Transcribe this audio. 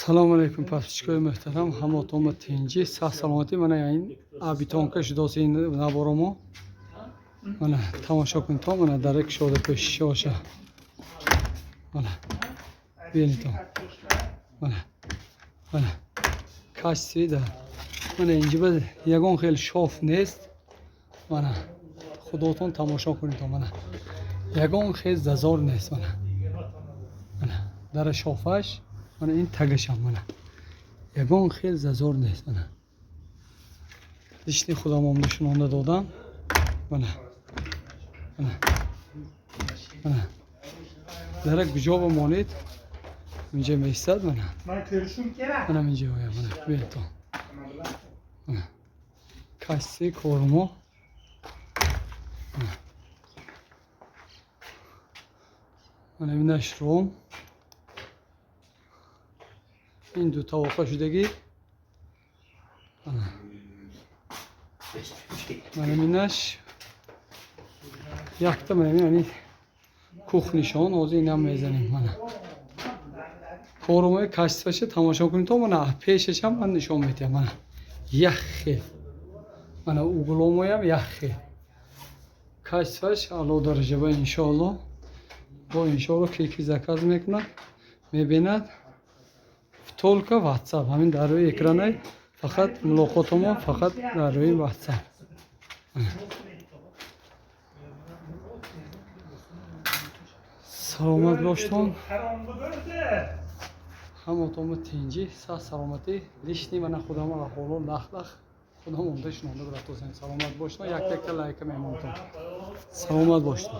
Assalomu alaykum подписчикои муҳтарам, ҳамотон ба тинҷи саҳ саломатӣ. Мана ин абитонка шудоси наборомо. Мана тамошо кунед то, мана дарек шода пешиша оша. Мана бинед то. Мана кашси да. Мана инҷи ба ягон хел шоф нест. Мана худотон тамошо кунед то, мана ягон хел зазор нест. Мана дар шофаш мана ин тагашам, мана ягон хел зазор нест. Мана лишни худам омӯшонда додам. Мана дарак куҷо бимонед инҷа меистад. Мана инҷа оя, мана бинед то. Мана касси кормо. Мана минаш ром. این دو طبقه شدگی من اینش یک تا من یعنی کوخنیشان از این هم میزنیم. من کارمای کشفش تماشا کنید تا من پیشش هم من نشون میدم. من یخه من اوگلومای هم یخه کشفش علا درجه با انشالله کیکی زکاز میکنم میبیند. Только WhatsApp. Ҳамин дар рӯи экране фақат мулоқотомо фақат дар рӯи WhatsApp. Саломат бошед. Ҳамотомо тинҷи саҳ саломатӣ лишни мана худамо аҳволо лахлах худам онда шунонда биратозем. Саломат бошед. Як лайка мемонтон. Саломат бошед.